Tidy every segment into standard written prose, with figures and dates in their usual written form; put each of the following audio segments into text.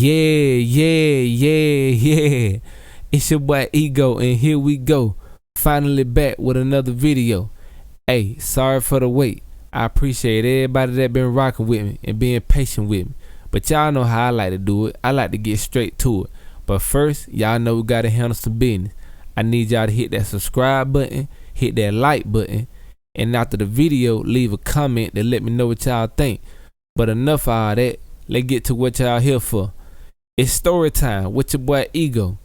Yeah. It's your boy Ego, and here we go. Finally back with another video. Hey, sorry for the wait. I appreciate everybody that been rocking with me and being patient with me. But y'all know how I like to do it. I like to get straight to it. But first, y'all know we gotta handle some business. I need y'all to hit that subscribe button, hit that like button, and after the video, leave a comment to let me know what y'all think. But enough of all that. Let's get to what y'all here for. It's story time with your boy Ego.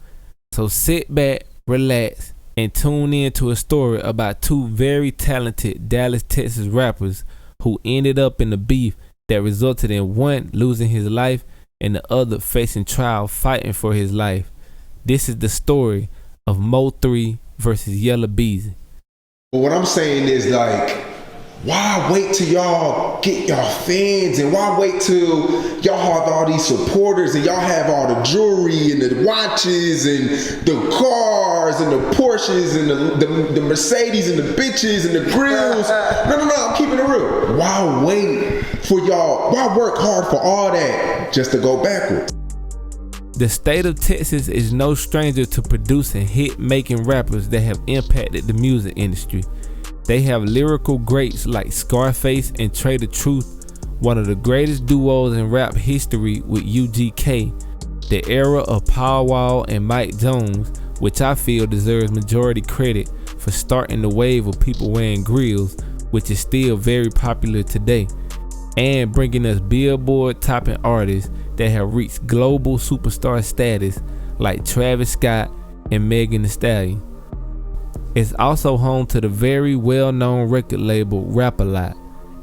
So sit back, relax, and tune in to a story about two very talented Dallas, Texas rappers who ended up in a beef that resulted in one losing his life and the other facing trial fighting for his life. This is the story of Mo3 versus Yella Beezy. But what I'm saying is, like, why wait till y'all get y'all fans, and why wait till y'all have all these supporters and y'all have all the jewelry and the watches and the cars and the Porsches and the Mercedes and the bitches and the grills? No, I'm keeping it real. Why wait for y'all? Why work hard for all that just to go backwards? The state of Texas is no stranger to producing hit-making rappers that have impacted the music industry. They have lyrical greats like Scarface and Trader Truth, one of the greatest duos in rap history with UGK, the era of Power Wall and Mike Jones, which I feel deserves majority credit for starting the wave of people wearing grills, which is still very popular today, and bringing us Billboard topping artists that have reached global superstar status like Travis Scott and Megan Thee Stallion. It's also home to the very well-known record label Rap-A-Lot.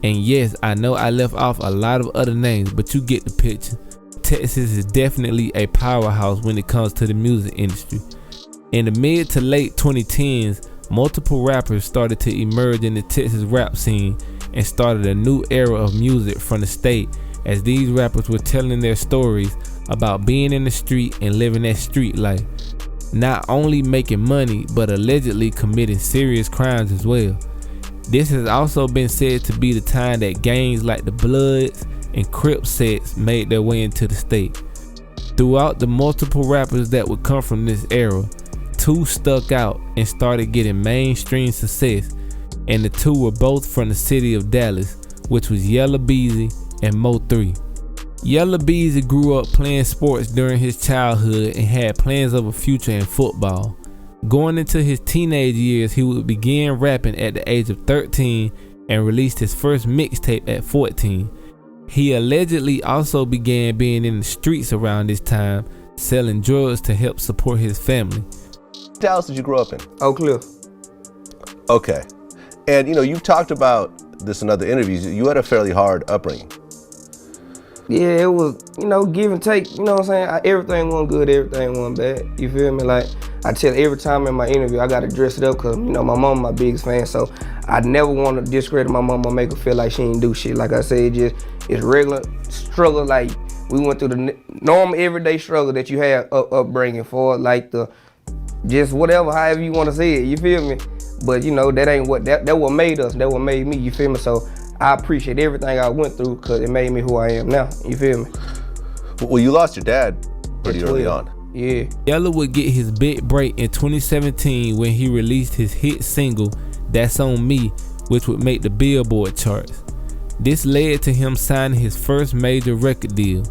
And yes, I know I left off a lot of other names, but you get the picture. Texas is definitely a powerhouse when it comes to the music industry. In the mid to late 2010s, multiple rappers started to emerge in the Texas rap scene and started a new era of music from the state, as these rappers were telling their stories about being in the street and living that street life. Not only making money, but allegedly committing serious crimes as well. This has also been said to be the time that gangs like the Bloods and Crip sets made their way into the state. Throughout the multiple rappers that would come from this era, two stuck out and started getting mainstream success, and the two were both from the city of Dallas, which was Yella Beezy and Mo3. Yella Beezy grew up playing sports during his childhood and had plans of a future in football. Going into his teenage years, he would begin rapping at the age of 13 and released his first mixtape at 14. He allegedly also began being in the streets around this time, selling drugs to help support his family. What Dallas did you grow up in? Oak Cliff. Okay. And you've talked about this in other interviews. You had a fairly hard upbringing. Yeah, it was, give and take, you know what I'm saying? Everything wasn't good, everything wasn't bad, you feel me? Like, I tell every time in my interview, I gotta dress it up because, my mom my biggest fan, so I never want to discredit my mom or make her feel like she ain't do shit. Like I said, it's regular struggle, like, we went through the normal everyday struggle that you have upbringing for, like just whatever, however you want to say it, you feel me? But, that ain't that what made us, that what made me, you feel me? So I appreciate everything I went through because it made me who I am now, you feel me? Well, you lost your dad pretty early on. Yeah. Yella would get his big break in 2017 when he released his hit single, That's On Me, which would make the Billboard charts. This led to him signing his first major record deal.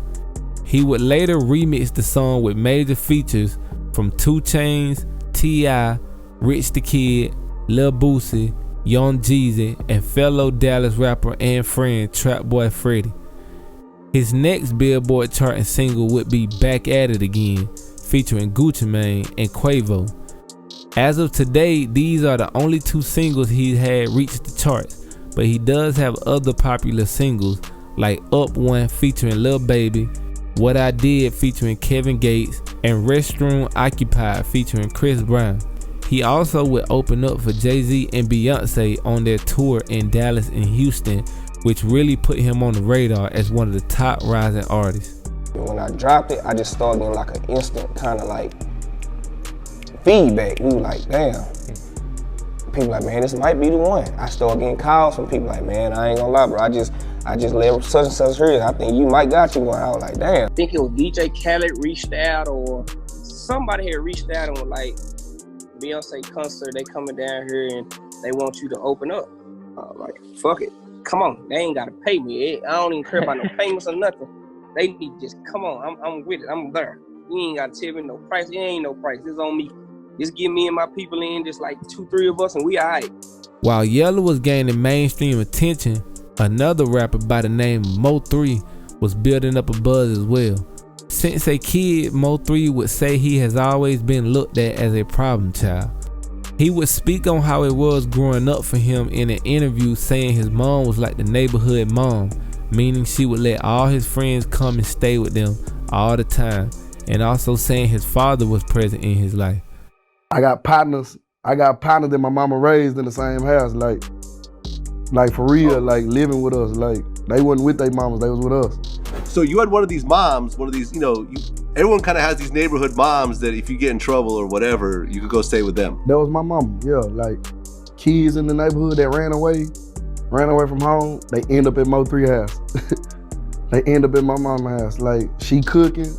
He would later remix the song with major features from 2 Chainz, T.I., Rich the Kid, Lil Boosie, Young Jeezy, and fellow Dallas rapper and friend Trap Boy Freddy. His next Billboard charting single would be Back At It Again, featuring Gucci Mane and Quavo. As of today, these are the only 2 singles he had reached the charts, but he does have other popular singles like Up One featuring Lil Baby, What I Did featuring Kevin Gates, and Restroom Occupied featuring Chris Brown. He also would open up for Jay-Z and Beyonce on their tour in Dallas and Houston, which really put him on the radar as one of the top rising artists. When I dropped it, I just started getting like an instant kind of like feedback. We were like, damn. People like, man, this might be the one. I started getting calls from people like, man, I ain't gonna lie, bro. I just let such and such hear it. I think you might got you one. I was like, damn. I think it was DJ Khaled reached out, or somebody had reached out and was like, Beyonce concert, they coming down here and they want you to open up. Like, fuck it. Come on. They ain't gotta pay me. I don't even care about no payments or nothing. They need to just come on. I'm with it. I'm there. You ain't gotta tell me no price. It ain't no price. It's on me. Just get me and my people in, just like 2-3 of us, and we all right. While Yella was gaining mainstream attention, another rapper by the name of Mo3 was building up a buzz as well. Since a kid, Mo3 would say he has always been looked at as a problem child. He would speak on how it was growing up for him in an interview, saying his mom was like the neighborhood mom, meaning she would let all his friends come and stay with them all the time, and also saying his father was present in his life. I got partners that my mama raised in the same house, like for real, like living with us. Like they wasn't with their mamas, they was with us. So you had one of these moms, everyone kind of has these neighborhood moms that if you get in trouble or whatever, you could go stay with them. That was my mama, yeah. Like kids in the neighborhood that ran away from home, they end up at Mo3 house. They end up at my mama's house. Like she cooking,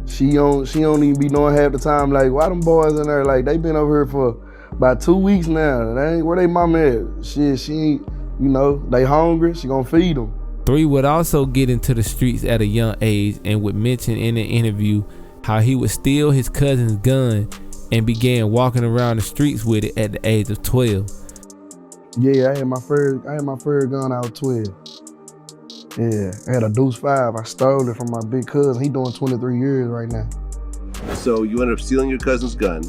she don't even be knowing half the time. Like why them boys in there? Like they been over here for about 2 weeks now. They ain't where they mama at. She ain't, they hungry. She gonna feed them. 3 would also get into the streets at a young age and would mention in an interview how he would steal his cousin's gun and began walking around the streets with it at the age of 12. Yeah, I had my first gun. I was 12. Yeah, I had a Deuce 5. I stole it from my big cousin. He doing 23 years right now. So you ended up stealing your cousin's gun.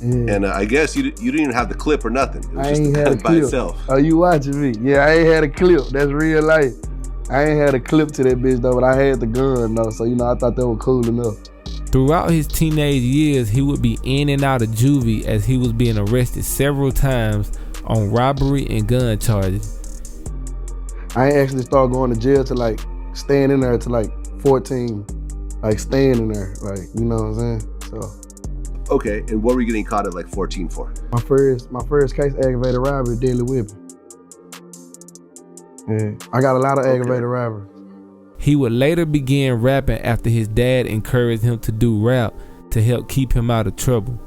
Yeah. And I guess you didn't even have the clip or nothing. It was I just ain't the had a gun by clip. itself. Oh, you watching me? Yeah, I ain't had a clip. That's real life. I ain't had a clip to that bitch though, but I had the gun though, so I thought that was cool enough. Throughout his teenage years, he would be in and out of juvie as he was being arrested several times on robbery and gun charges. I ain't actually started going to jail to like staying in there to like 14, like staying in there, like, you know what I'm saying? So. Okay, and what were you getting caught at like 14 for? My first case, aggravated robbery, deadly whipping. Yeah, I got a lot of aggravated robbery. He would later begin rapping after his dad encouraged him to do rap to help keep him out of trouble.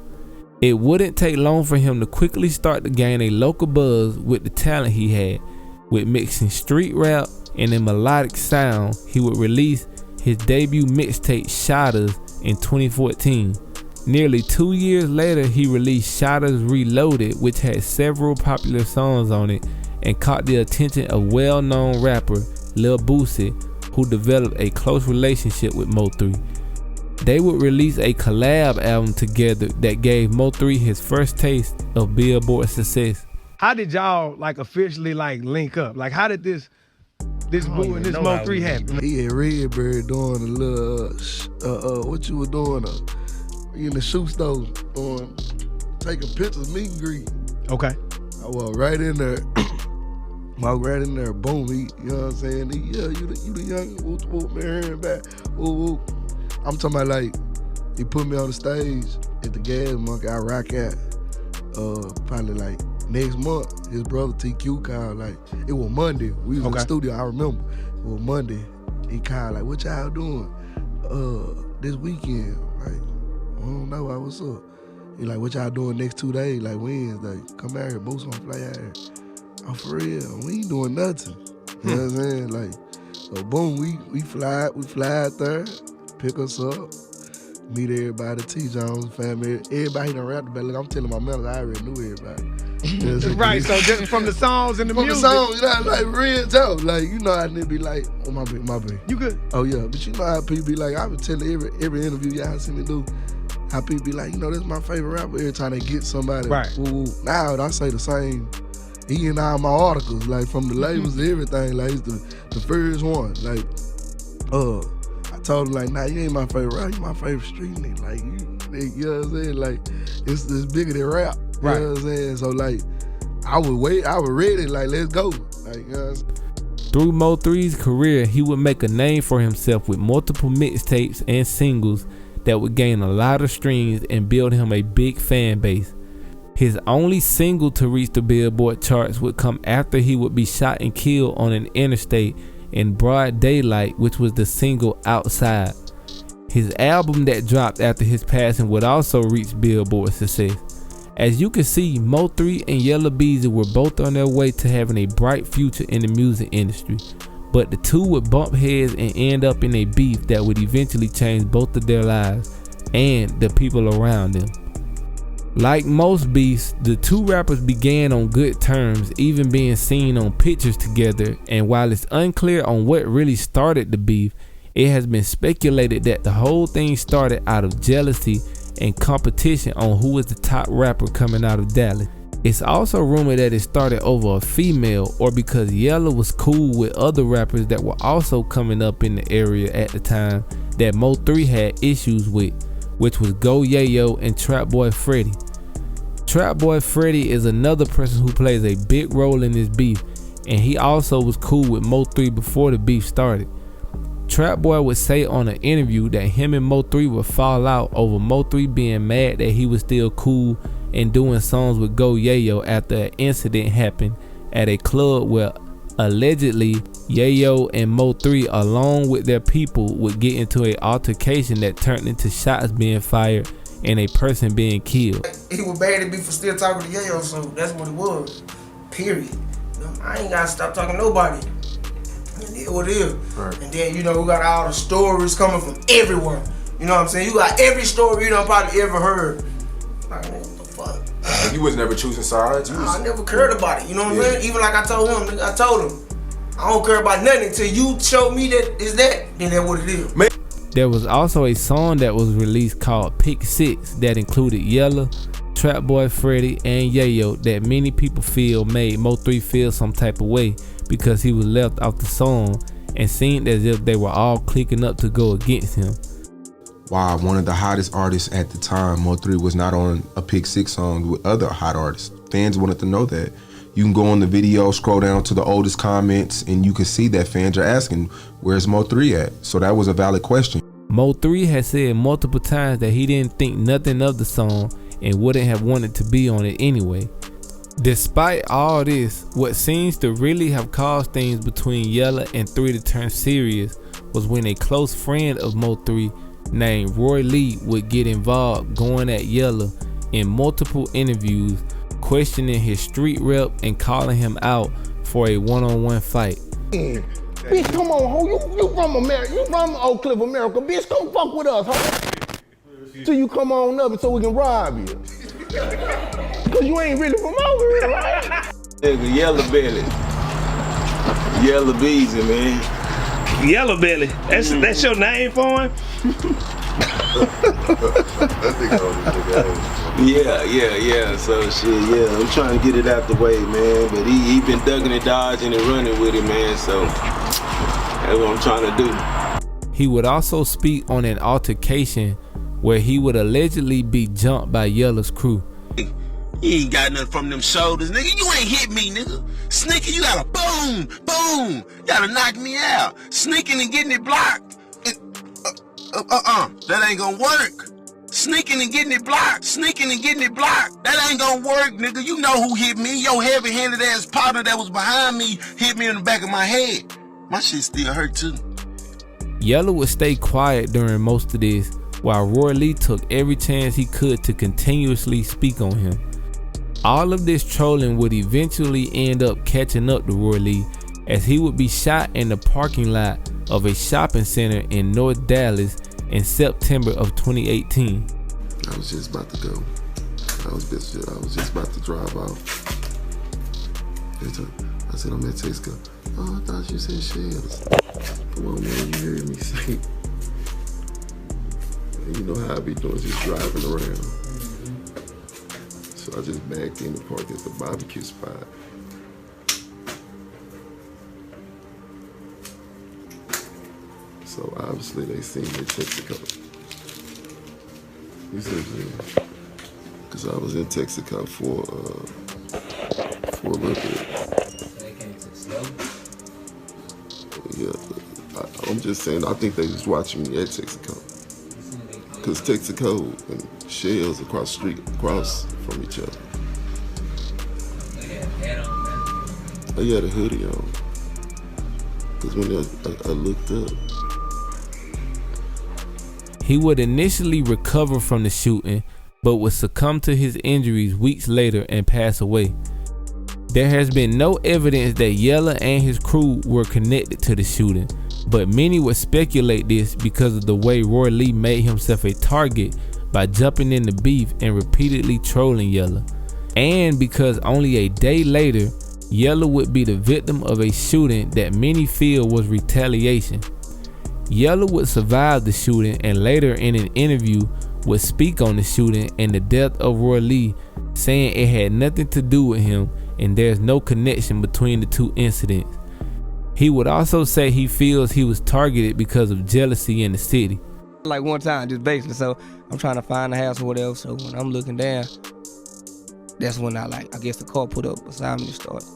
It wouldn't take long for him to quickly start to gain a local buzz with the talent he had. With mixing street rap and a melodic sound, he would release his debut mixtape Shotters in 2014. Nearly 2 years later, he released Shotters Reloaded, which had several popular songs on it and caught the attention of well-known rapper Lil Boosie, who developed a close relationship with Mo3. They would release a collab album together that gave Mo3 his first taste of Billboard success. How did y'all like officially like link up? Like how did this Boo and this Mo3 happen? He had Redbird doing a little, what you were doing, in the shoe store, taking pictures, meet and greet. Okay. I walked right in there. Boom, he, you know what I'm saying? He, yeah, you the young, whoop, whoop, man, here and back, whoop, whoop. I'm talking about like, he put me on the stage at the Gas Monkey, I rock out. Probably like next month, his brother TQ called, like, it was Monday. We was in the studio, I remember. It was Monday. He called, like, what y'all doing this weekend? Like, I don't know, what's up? He like, what y'all doing next 2 days? Like Wednesday, come out here, Boosie gonna fly out here. Oh, for real, we ain't doing nothing. You know what I'm saying? Like, so boom, we fly out there, pick us up, meet everybody, T. Jones, family, everybody done rap the I'm telling my members, I already knew everybody. You know right, so just from the songs and the music. From the songs, like real talk. Like, you know how niggas be like, oh my bad. You good? Oh yeah, but you know how people be like, I been telling every interview y'all see me do, how people be like, this is my favorite rapper every time they get somebody. Right. Woo. Now I say the same. He in all my articles, like from the labels and everything, like he's the first one. Like, I told him like, nah, you ain't my favorite rapper, you my favorite street nigga. Like you know what I'm saying? Like, it's bigger than rap. You know what I'm saying? So like, I was ready, like, let's go. Like, you know what I'm saying? Through Mo3's career, he would make a name for himself with multiple mixtapes and singles that would gain a lot of streams and build him a big fan base. His only single to reach the Billboard charts would come after he would be shot and killed on an interstate and Broad Daylight, which was the single Outside. His album that dropped after his passing would also reach Billboard success. As you can see, Mo3 and Yella Beezy were both on their way to having a bright future in the music industry, but the two would bump heads and end up in a beef that would eventually change both of their lives and the people around them. Like most beefs, the two rappers began on good terms, even being seen on pictures together, and while it's unclear on what really started the beef, it has been speculated that the whole thing started out of jealousy and competition on who was the top rapper coming out of Dallas. It's also rumored that it started over a female, or because Yella was cool with other rappers that were also coming up in the area at the time that Mo3 had issues with, which was Go Yayo and Trap Boy Freddy. Trap Boy Freddy is another person who plays a big role in this beef, and he also was cool with Mo3 before the beef started. Trap Boy would say on an interview that him and Mo3 would fall out over Mo3 being mad that he was still cool and doing songs with Go Yayo after an incident happened at a club where allegedly Yayo and Mo3 along with their people would get into an altercation that turned into shots being fired and a person being killed. He was bad at me for still talking to Yayo, so that's what it was. Period. You know, I ain't gotta stop talking to nobody. And it what it is. Right. And then, you know, we got all the stories coming from everywhere. You know what I'm saying? You got every story you done probably ever heard. Like, what the fuck? You was never choosing sides? I never cared about it. You know what I'm saying? Even like I told him, I told him, I don't care about nothing until you show me that is that, then that's what it is. There was also a song that was released called Pick 6 that included Yella, Trap Boy Freddy, and Yayo that many people feel made Mo3 feel some type of way because he was left off the song and seemed as if they were all clicking up to go against him. Wow, one of the hottest artists at the time, Mo3 was not on a Pick 6 song with other hot artists. Fans wanted to know that. You can go on the video, scroll down to the oldest comments, and you can see that fans are asking, where's Mo3 at? So that was a valid question. Mo3 has said multiple times that he didn't think nothing of the song and wouldn't have wanted to be on it anyway. Despite all this, what seems to really have caused things between Yella and 3 to turn serious was when a close friend of Mo3 named Roy Lee would get involved going at Yella in multiple interviews, questioning his street rep and calling him out for a one-on-one fight. Bitch, come on, ho. You from America. You from Oak Cliff, America. Bitch, come fuck with us, ho. Till you come on up so we can rob you. Because you ain't really from over here, right? Nigga, Yella Belly. Yella Beezy, man. Yella Belly. That's your name for him? Yeah. So shit, yeah. I'm trying to get it out the way, man. But he been ducking and dodging and running with it, man. So that's what I'm trying to do. He would also speak on an altercation where he would allegedly be jumped by Yella's crew. You ain't got nothing from them shoulders, nigga. You ain't hit me, nigga. Sneaking, you gotta boom, boom. You gotta knock me out. Sneaking and getting it blocked. That ain't gonna work. Sneaking and getting it blocked. Sneaking and getting it blocked. That ain't gonna work, nigga. You know who hit me. Your heavy-handed ass partner that was behind me hit me in the back of my head. My shit still hurt too. Yella would stay quiet during most of this, while Roy Lee took every chance he could to continuously speak on him. All of this trolling would eventually end up catching up to Roy Lee, as he would be shot in the parking lot of a shopping center in North Dallas in September of 2018. I was just about to go. I was just about to drive off. I said, I'm at Texaco. Oh, I thought you said shells. Come on, man, you heard me say. You know how I be doing, just driving around. So I just backed in the park at the barbecue spot. So obviously they seen me at Texaco. You see what I'm saying? Because I was in Texaco for a little bit. Yeah, I'm just saying, I think they was watching me at Texaco. Because Texaco and Shells across the street, across from each other. They had a hoodie on. Because when I looked up. He would initially recover from the shooting, but would succumb to his injuries weeks later and pass away. There has been no evidence that Yella and his crew were connected to the shooting, but many would speculate this because of the way Roy Lee made himself a target by jumping in the beef and repeatedly trolling Yella, and because only a day later, Yella would be the victim of a shooting that many feel was retaliation. Yella would survive the shooting and later in an interview would speak on the shooting and the death of Roy Lee, saying it had nothing to do with him and there's no connection between the two incidents. He would also say he feels he was targeted because of jealousy in the city. Like one time, just basically, so I'm trying to find the house or whatever, so when I'm looking down, that's when I guess the car put up beside me and started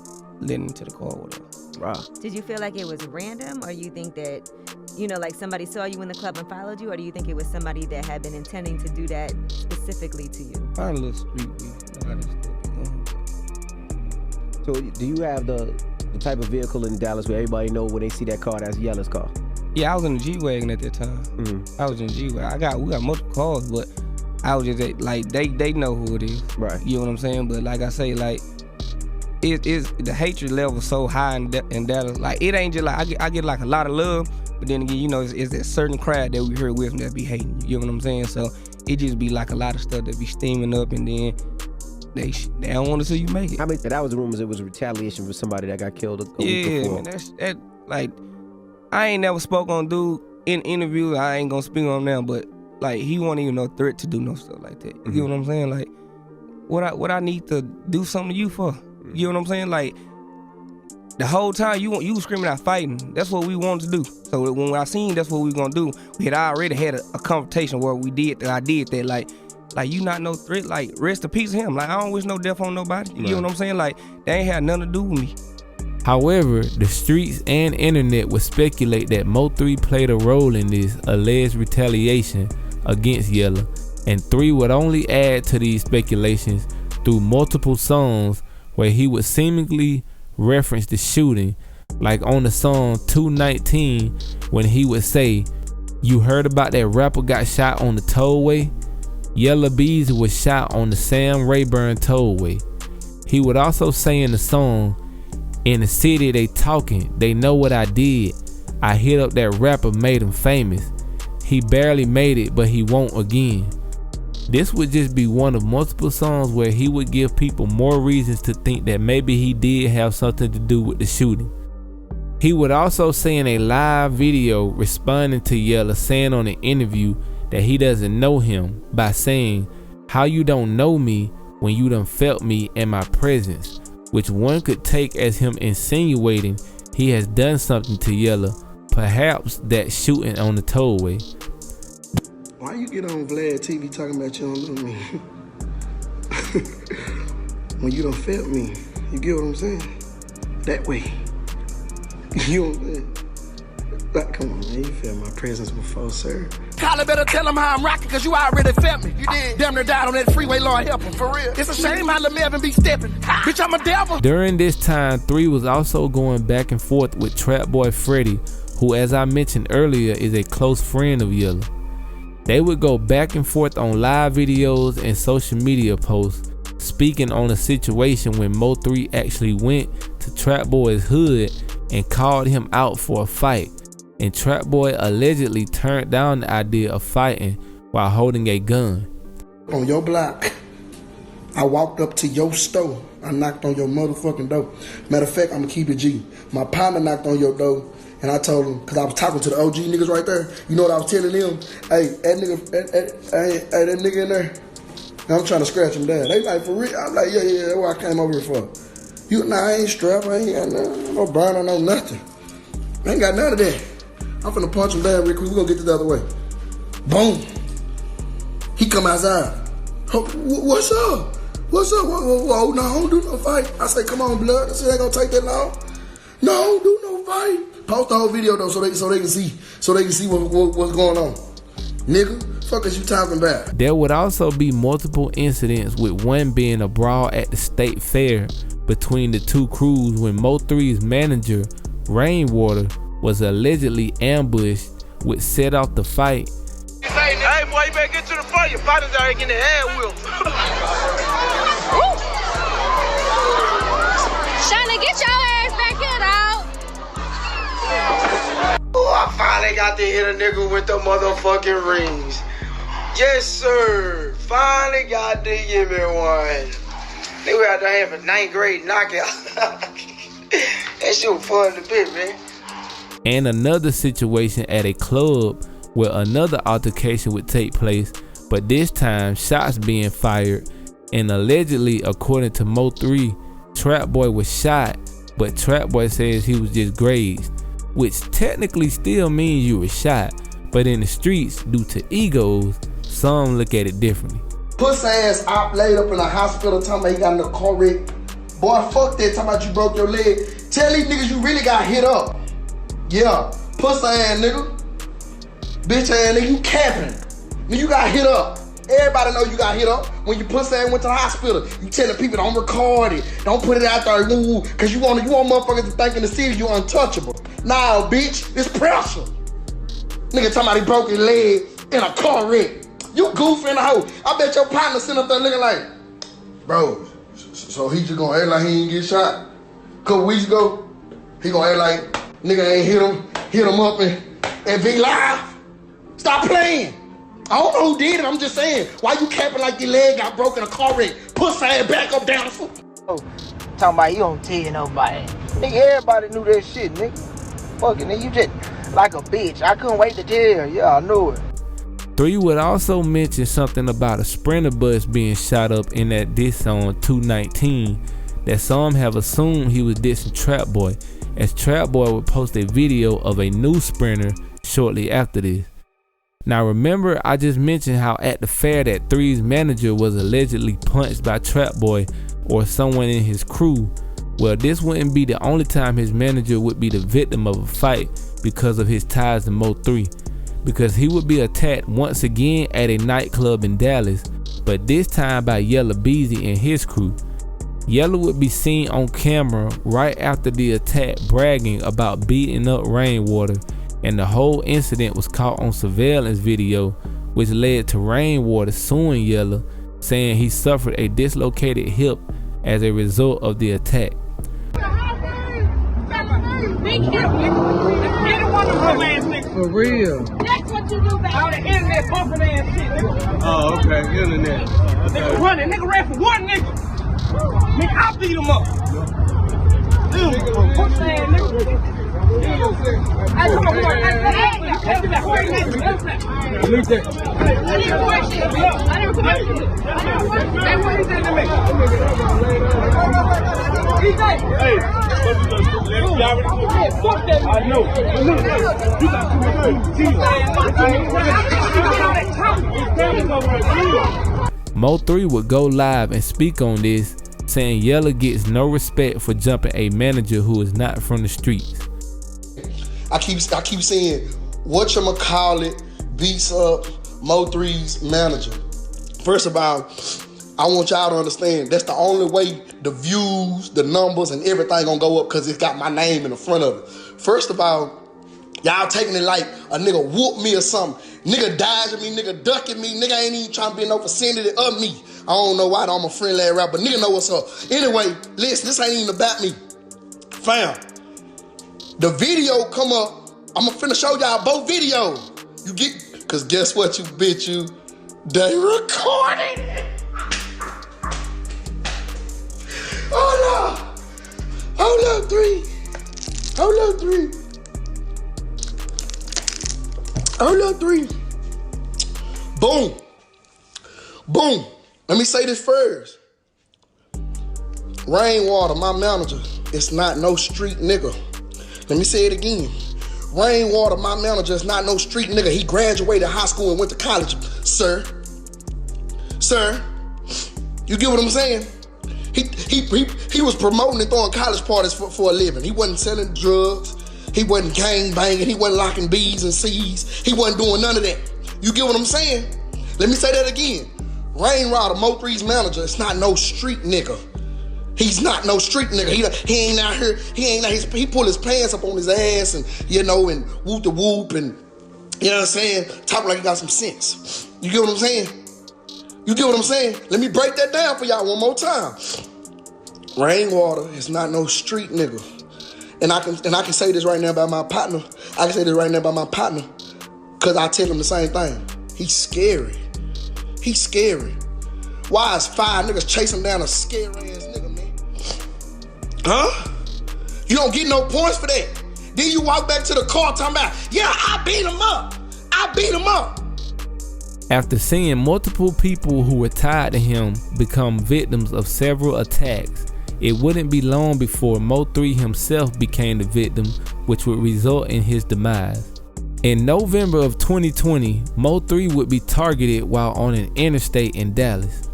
letting into the car or whatever. Wow. Did you feel like it was random, or you think that, like somebody saw you in the club and followed you, or do you think it was somebody that had been intending to do that specifically to you? Find a little street beef. So do you have the type of vehicle in Dallas where everybody know when they see that car, that's Yella's car? Yeah, I was in the G-Wagon at that time. Mm-hmm. I was in the G-Wagon. We got multiple cars, but I was just like, they know who it is. Right. You know what I'm saying? But like I say, like, it's the hatred level so high in Dallas. Like, it ain't just like, I get like a lot of love, but then again, it's that certain crowd that we heard with them that be hating. You know what I'm saying? So it just be like a lot of stuff that be steaming up, and then they don't want to see you make it. I mean, that was rumors it was retaliation for somebody that got killed a week before. Yeah, man, like, I ain't never spoke on dude in interviews. I ain't gonna speak on him now, but like, he wasn't even no threat to do no stuff like that. You know what I'm saying? Like, what I need to do something to you for? You know what I'm saying? Like, the whole time you was screaming out fighting. That's what we wanted to do. So when I seen that's what we gonna do, we had already had a confrontation where I did that. Like you not no threat. Like, rest in peace of him. Like, I don't wish no death on nobody. You know what I'm saying? Like, they ain't had nothing to do with me. However, the streets and internet would speculate that Mo3 played a role in this alleged retaliation against Yella, and 3 would only add to these speculations through multiple songs where he would seemingly reference the shooting, like on the song 219 when he would say, "You heard about that rapper got shot on the Tollway? Yella Beezy was shot on the Sam Rayburn Tollway." He would also say in the song, "In the city they talking, they know what I did. I hit up that rapper, made him famous. He barely made it, but he won't again." This would just be one of multiple songs where he would give people more reasons to think that maybe he did have something to do with the shooting. He would also say in a live video responding to Yella saying on an interview that he doesn't know him by saying, "How you don't know me when you done felt me in my presence," which one could take as him insinuating he has done something to Yella, perhaps that shooting on the Tollway. Why you get on Vlad TV talking about you don't know me? When you done felt me, you get what I'm saying? That way. You know what I'm saying? Like, come on, man, you felt my presence before, sir. Kyler better tell him how I'm rocking, cause you already felt me. You did. Damn near died on that freeway, Lord help him. For real. It's a shame how LeMelvin be stepping. Bitch, I'm a devil. During this time, 3 was also going back and forth with Trap Boy Freddy, who, as I mentioned earlier, is a close friend of Yella. They would go back and forth on live videos and social media posts, speaking on a situation when Mo3 actually went to Trap Boy's hood and called him out for a fight, and Trap Boy allegedly turned down the idea of fighting while holding a gun. On your block, I walked up to your store. I knocked on your motherfucking door. Matter of fact, I'ma keep it G. My partner knocked on your door, and I told him, cause I was talking to the OG niggas right there. You know what I was telling them? Hey, that nigga in there. And I'm trying to scratch him down. They like, for real? I'm like, yeah, that's what I came over here for. I ain't strapped, I ain't got no burner, no nothing. I ain't got none of that. I'm finna punch him down real quick. We gonna get this the other way. Boom. He come outside. What's up? What's up? Whoa, no, I don't do no fight. I say, come on, blood. I said, ain't gonna take that long. No, I don't do no fight. Post the whole video though, so they can see what's going on. Nigga, fuck is you talking about? There would also be multiple incidents, with one being a brawl at the state fair between the two crews when Mo3's manager, Rainwater, was allegedly ambushed, which set off the fight. Hey boy, you better get to the front. Your fighters out here getting their head whooped. Shana, get your ass back here, dog. Oh, I finally got to hit a nigga with the motherfucking rings. Yes, sir. Finally got to give me one. They were out there having 9th grade knockout. That shit was fun to bit, man. And another situation at a club where another altercation would take place, but this time shots being fired, and allegedly, according to Mo3, Trap Boy was shot, but Trap Boy says he was just grazed, which technically still means you were shot, but in the streets, due to egos, some look at it differently. Pussy ass op laid up in a hospital talking about he got in a car wreck. Boy, fuck that, talking about you broke your leg. Tell these niggas you really got hit up. Yeah, pussy ass nigga. Bitch ass nigga, you capping. Nigga, you got hit up. Everybody know you got hit up when your pussy ass went to the hospital. You telling people don't record it, don't put it out there, woo, cause you want motherfuckers to think in the city you untouchable. Nah, bitch, it's pressure. Nigga talking about he broke his leg in a car wreck. You goofy in the hoe. I bet your partner sitting up there looking like, bro, so he just gonna act like he ain't get shot? A couple weeks ago, he gonna act like nigga ain't hit him up and be live? Stop playing. I don't know who did it, I'm just saying. Why you capping like your leg got broken in a car wreck? Pussy ass back up down the foot. Oh, talking about you don't tell nobody. Nigga, everybody knew that shit, nigga. Fucking nigga, you just like a bitch. I couldn't wait to tell. Yeah, I knew it. 3 would also mention something about a Sprinter bus being shot up in that diss song 219 that some have assumed he was dissing Trap Boy, as Trap Boy would post a video of a new Sprinter shortly after this. Now remember, I just mentioned how at the fair that 3's manager was allegedly punched by Trap Boy or someone in his crew. Well, this wouldn't be the only time his manager would be the victim of a fight because of his ties to Mo3, because he would be attacked once again at a nightclub in Dallas, but this time by Yella Beezy and his crew. Yella would be seen on camera right after the attack bragging about beating up Rainwater, and the whole incident was caught on surveillance video, which led to Rainwater suing Yella, saying he suffered a dislocated hip as a result of the attack. For real. That's what you do, baby. All the internet bumping ass shit, nigga. Oh, okay, internet. Nigga running, nigga ran for one nigga. Nigga, I beat him up. Pussy ass nigga. Hey, come on, boy. Hey, Mo3 would go live and speak on this, saying Yella gets no respect for jumping a manager who is not from the streets. I keep saying, whatchamacallit beats up Mo3's manager. First of all, I want y'all to understand that's the only way the views, the numbers, and everything gonna go up, because it's got my name in the front of it. First of all, y'all taking it like a nigga whoop me or something. Nigga dodging me, nigga ducking me, nigga ain't even trying to be in no vicinity of me. I don't know why, I'm a friendly ass rapper, but nigga know what's up. Anyway, listen, this ain't even about me. Fam, the video come up, I'm finna show y'all both videos. You get, cause guess what, you bitch, you, they recorded. Hold up, 3. Hold up, 3. Boom. Boom. Let me say this first. Rainwater, my manager, it's not no street nigga. Let me say it again. Rainwater, my manager, is not no street nigga. He graduated high school and went to college, sir. Sir, you get what I'm saying? He was promoting and throwing college parties for a living. He wasn't selling drugs. He wasn't gang banging. He wasn't locking B's and C's. He wasn't doing none of that. You get what I'm saying? Let me say that again. Rainwater, Mo3's manager, it's not no street nigga. He's not no street nigga. He ain't out here. He pull his pants up on his ass and and whoop the whoop and you know what I'm saying. Talk like he got some sense. You get what I'm saying? Let me break that down for y'all one more time. Rainwater is not no street nigga, and I can say this right now about my partner. Cause I tell him the same thing. He's scary. Why is 5 niggas chasing down a scary ass nigga, man? Huh? You don't get no points for that. Then you walk back to the car talking about, yeah, I beat him up. After seeing multiple people who were tied to him become victims of several attacks, it wouldn't be long before Mo3 himself became the victim, which would result in his demise. In November of 2020, Mo3 would be targeted while on an interstate in Dallas.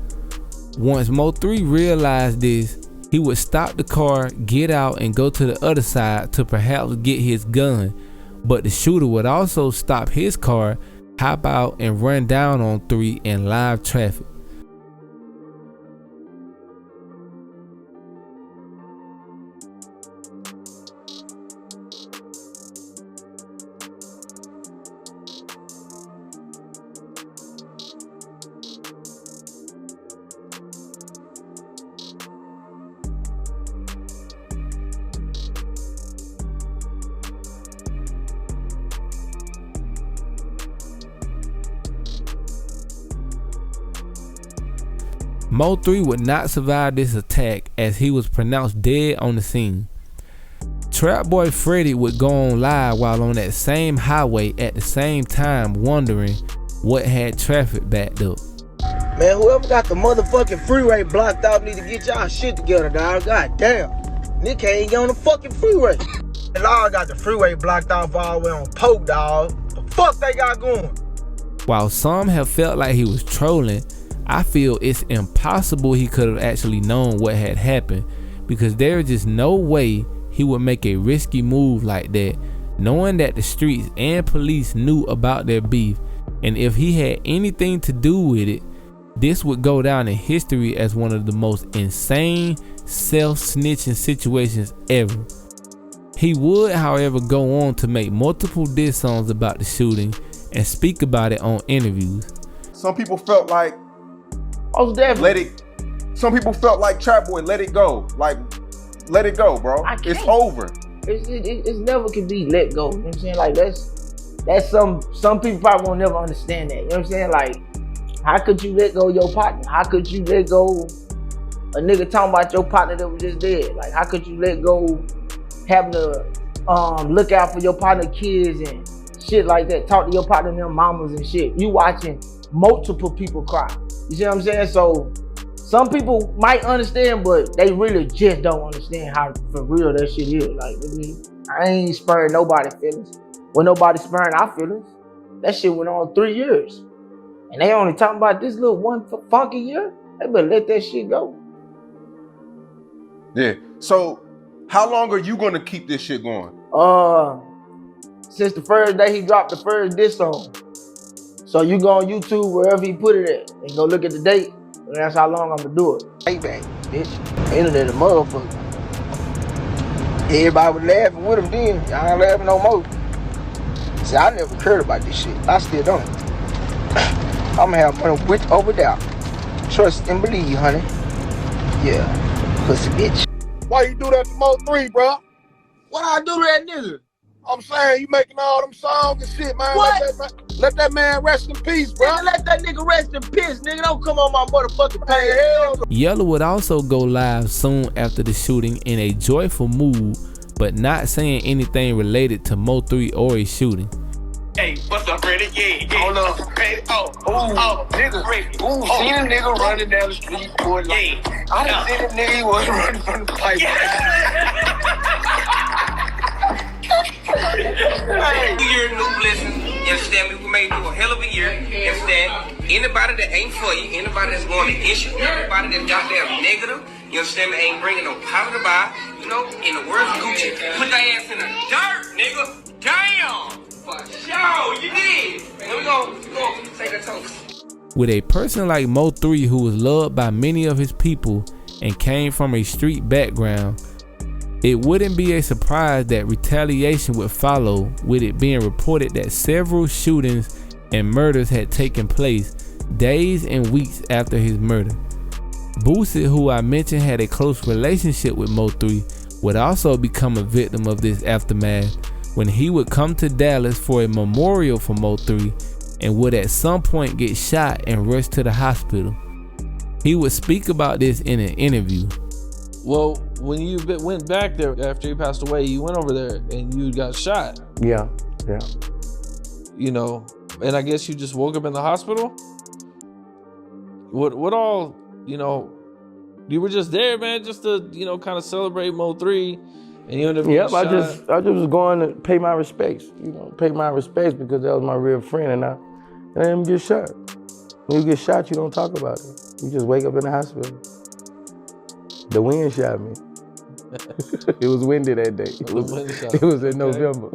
Once Mo3 realized this, he would stop the car, get out, and go to the other side to perhaps get his gun, but the shooter would also stop his car, hop out, and run down on 3 in live traffic. Mo3 would not survive this attack as he was pronounced dead on the scene. Trap Boy Freddy would go on live while on that same highway at the same time wondering what had traffic backed up. Man, whoever got the motherfucking freeway blocked off need to get y'all shit together, dog. God damn. Nick can't get on the fucking freeway. And all got the freeway blocked off all the way on Pope, dog. The fuck they got going? While some have felt like he was trolling, I feel it's impossible he could have actually known what had happened, because there is just no way he would make a risky move like that, knowing that the streets and police knew about their beef, and if he had anything to do with it, this would go down in history as one of the most insane self-snitching situations ever. He would, however, go on to make multiple diss songs about the shooting and speak about it on interviews. Some people felt like, some people felt like Trap Boy, let it go. Like, let it go, bro. It's over. It's never can be let go. You know what I'm saying? Like that's some people probably won't never understand that. You know what I'm saying? Like, how could you let go of your partner? How could you let go a nigga talking about your partner that was just dead? Like, how could you let go having to look out for your partner kids and shit like that? Talk to your partner and their mamas and shit. You watching multiple people cry. You see what I'm saying? So some people might understand, but they really just don't understand how for real that shit is. Like, I ain't sparing nobody's feelings. When nobody sparing our feelings, that shit went on 3 years. And they only talking about this little one funky year. They better let that shit go. Yeah. So how long are you gonna keep this shit going? Since the first day he dropped the first diss song. So you go on YouTube, wherever he put it at, and go look at the date, and that's how long I'm gonna do it. Hey, bang, bitch. Internet a motherfucker. Everybody was laughing with him then. Y'all ain't laughing no more. See, I never cared about this shit. I still don't. I'ma have money with or without. Trust and believe, honey. Yeah, pussy bitch. Why you do that to Mo3, bro? What I do to that nigga? I'm saying you making all them songs and shit, man. What? Let that man rest in peace, bro. Nigga, let that nigga rest in peace, nigga. Don't come on my motherfucking page. Yella would also go live soon after the shooting in a joyful mood, but not saying anything related to Mo3 or his shooting. Hey, what's up, Freddy? Yeah. Hold up. Nigga. Ooh, Seen a nigga running down the street, boy. Like, I done seen a nigga, he was running from the pipe. New year, new blessings. You understand me? We may do a hell of a year. You understand? Anybody that ain't for you, anybody that's going to issue, anybody that's goddamn negative, you understand me, ain't bringing no positive vibe, you know, in the words of Gucci, put that ass in the dirt, nigga. Damn! For sure, you did. Here we go. Take a toast. With a person like Mo3 who was loved by many of his people, and came from a street background, it wouldn't be a surprise that retaliation would follow, with it being reported that several shootings and murders had taken place days and weeks after his murder. Boosie, who I mentioned had a close relationship with Mo3, would also become a victim of this aftermath when he would come to Dallas for a memorial for Mo3 and would at some point get shot and rushed to the hospital. He would speak about this in an interview. Well, when you went back there after he passed away, you went over there and you got shot. Yeah. You know, and I guess you just woke up in the hospital? What all, you know, you were just there, man, just to, you know, kind of celebrate Mo3, and you ended up getting shot. I just was going to pay my respects, because that was my real friend, and I didn't get shot. When you get shot, you don't talk about it. You just wake up in the hospital. The wind shot me. It was windy that day. It was in November.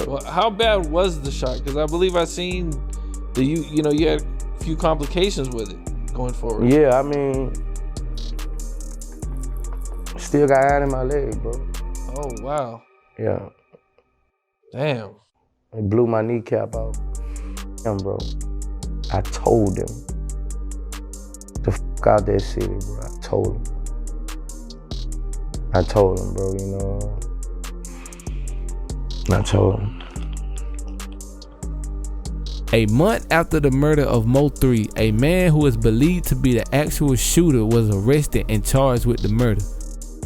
Well, how bad was the shot? Because I believe I seen that you had a few complications with it going forward. Yeah, I mean, still got iron in my leg, bro. Oh, wow. Yeah. Damn. It blew my kneecap out. Damn, bro. I told him to fuck out that city, bro. I told him, bro, you know. I told him. A month after the murder of Mo3, a man who is believed to be the actual shooter was arrested and charged with the murder.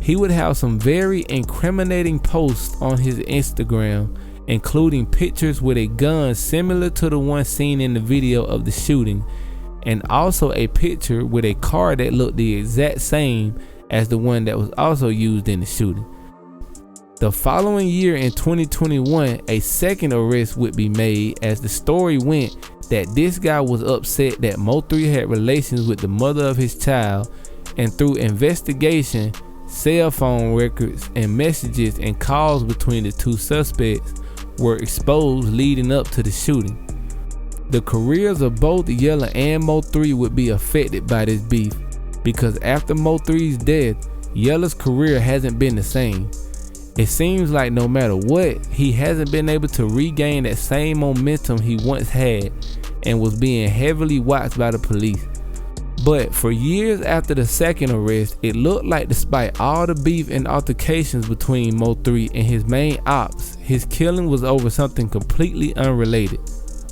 He would have some very incriminating posts on his Instagram, including pictures with a gun similar to the one seen in the video of the shooting, and also a picture with a car that looked the exact same as the one that was also used in the shooting. The following year in 2021, a second arrest would be made, as the story went that this guy was upset that Mo3 had relations with the mother of his child, and through investigation, cell phone records and messages and calls between the two suspects were exposed leading up to the shooting. The careers of both Yella and Mo3 would be affected by this beef, because after Mo3's death, Yella's career hasn't been the same. It seems like no matter what, he hasn't been able to regain that same momentum he once had, and was being heavily watched by the police. But for years after the second arrest, it looked like despite all the beef and altercations between Mo3 and his main ops, his killing was over something completely unrelated.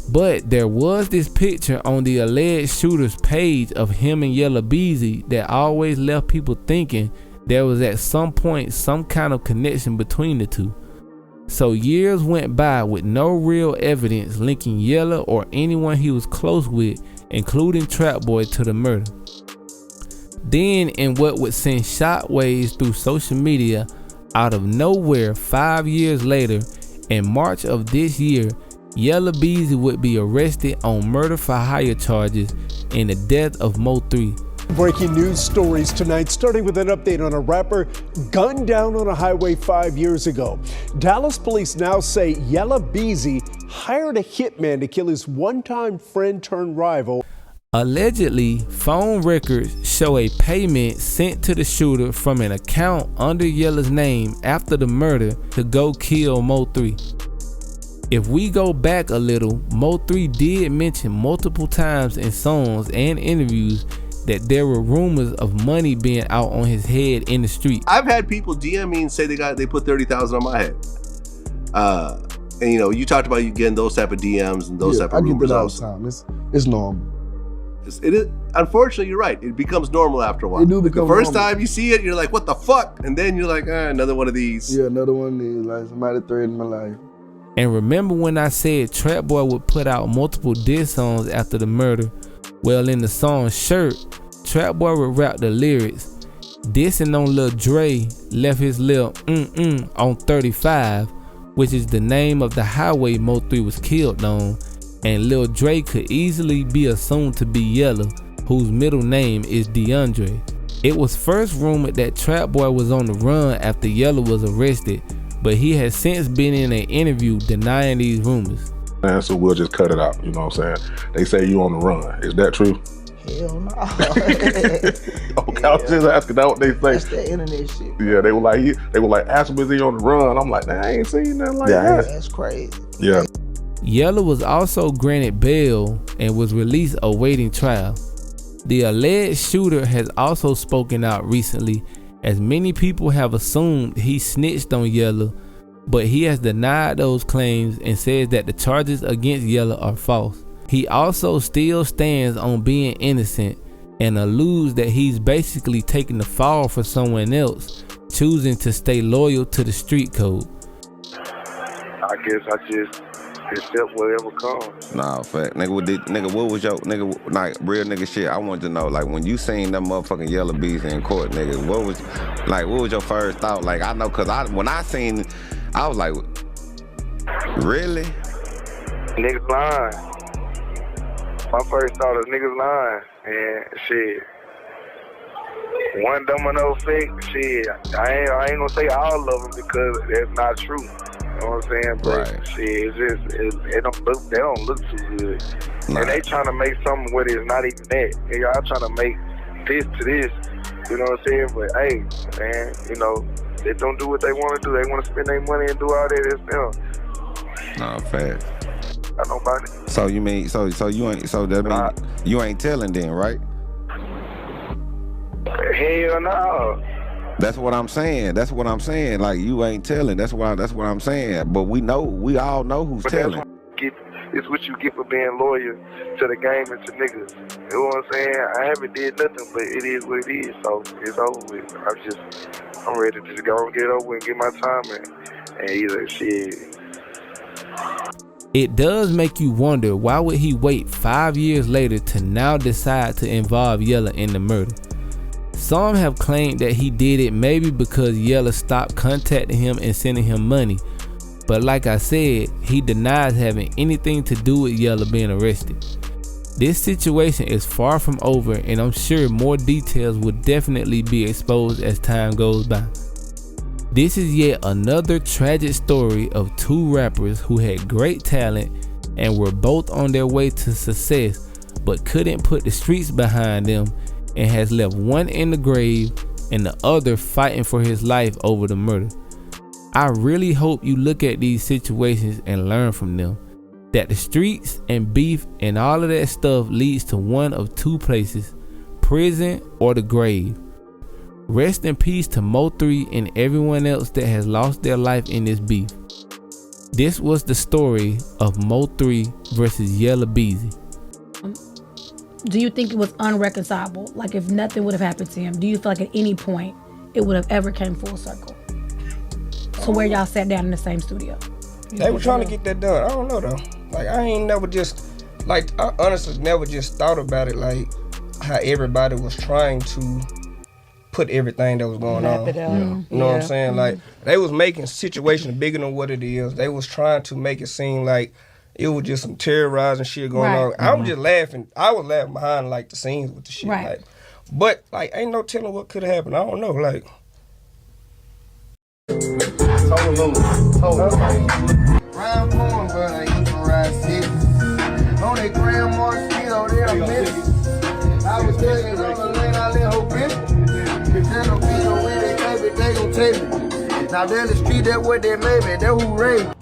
But there was this picture on the alleged shooter's page of him and Yella Beezy that always left people thinking there was at some point some kind of connection between the two. So years went by with no real evidence linking Yella or anyone he was close with, including Trap Boy, to the murder. Then, in what would send shockwaves through social media, out of nowhere 5 years later, in March of this year, Yella Beezy would be arrested on murder for hire charges in the death of Mo3. Breaking news stories tonight, starting with an update on a rapper gunned down on a highway 5 years ago. Dallas police now say Yella Beezy hired a hitman to kill his one-time friend turned rival. Allegedly, phone records show a payment sent to the shooter from an account under Yella's name after the murder to go kill Mo3. If we go back a little, Mo3 did mention multiple times in songs and interviews that there were rumors of money being out on his head in the street. I've had people DM me and say they put 30,000 on my head. And you know, you talked about you getting those type of DMs and those type of rumors. I get that all the time. It's normal. It is. Unfortunately, you're right. It becomes normal after a while. It do become the first normal. time you see it, you're like, "What the fuck?" And then you're like, "Another one of these." Yeah, another one is like somebody threatened my life. And remember when I said Trap Boy would put out multiple diss songs after the murder? Well, in the song Shirt, Trap Boy would rap the lyrics, dissing on Lil Dre, left his lil on 35, which is the name of the highway Mo3 was killed on, and Lil Dre could easily be assumed to be Yella, whose middle name is DeAndre. It was first rumored that Trap Boy was on the run after Yella was arrested, but he has since been in an interview denying these rumors. And so we'll just cut it out, you know what I'm saying? They say you on the run. Is that true? Hell no. Okay, I was just asking that what they say. That's that internet shit. Yeah, they were like, ask him, is he on the run? I'm like, nah, I ain't seen nothing like that. That's crazy. Yeah. Yella was also granted bail and was released awaiting trial. The alleged shooter has also spoken out recently, as many people have assumed he snitched on Yella, but he has denied those claims and says that the charges against Yella are false. He also still stands on being innocent and alludes that he's basically taking the fall for someone else, choosing to stay loyal to the street code. I guess I just accept whatever comes. Nah, fact. Nigga, what was your, like, real nigga shit? I wanted to know, like, when you seen that motherfucking Yella Beezy in court, nigga, what was your first thought? Like, I know, cause when I seen, I was like, really? Niggas lying. My first thought is niggas lying, and shit. One domino effect, shit. I ain't gonna say all of them because that's not true. You know what I'm saying? But shit, they don't look too good. And they trying to make something where it's not even that. Y'all trying to make this to this. You know what I'm saying? But hey, man, you know, they don't do what they want to do. They want to spend their money and do all that themselves. Nah, fact. I don't buy it. So you mean, so you that mean you ain't telling then, right? Hell no. That's what I'm saying. Like, you ain't telling. That's what I'm saying. But we all know who's telling. It's what you get for being loyal to the game and to niggas. You know what I'm saying? I haven't did nothing, but it is what it is. So it's over with. I'm ready to just go and get over and get my time and either shit. It does make you wonder, why would he wait 5 years later to now decide to involve Yella in the murder? Some have claimed that he did it maybe because Yella stopped contacting him and sending him money. But like I said, he denies having anything to do with Yella being arrested. This situation is far from over, and I'm sure more details will definitely be exposed as time goes by. This is yet another tragic story of two rappers who had great talent and were both on their way to success, but couldn't put the streets behind them, and has left one in the grave and the other fighting for his life over the murder. I really hope you look at these situations and learn from them, that the streets and beef and all of that stuff leads to one of two places: prison or the grave. Rest in peace to Mo3 and everyone else that has lost their life in this beef. This was the story of Mo3 versus Yella Beezy. Do you think it was unreconcilable? Like, if nothing would have happened to him, do you feel like at any point it would have ever came full circle? So where y'all sat down in the same studio? They were trying to get that done. I don't know though. Like, I ain't never just, like, I honestly never just thought about it, like how everybody was trying to put everything that was going on. You know what I'm saying? Like, they was making situations bigger than what it is. They was trying to make it seem like it was just some terrorizing shit going on. I was just laughing. I was laughing behind, like, the scenes with the shit. Like, but, like, ain't no telling what could have happened. I don't know, like. Round corn, but I ain't gonna ride six. On that Grand Mosquito, there I miss. I was taking on the lane, I let her bitch. If there no be no way they baby, they gon' take me. Now down the street, that what they made me, that who raised me.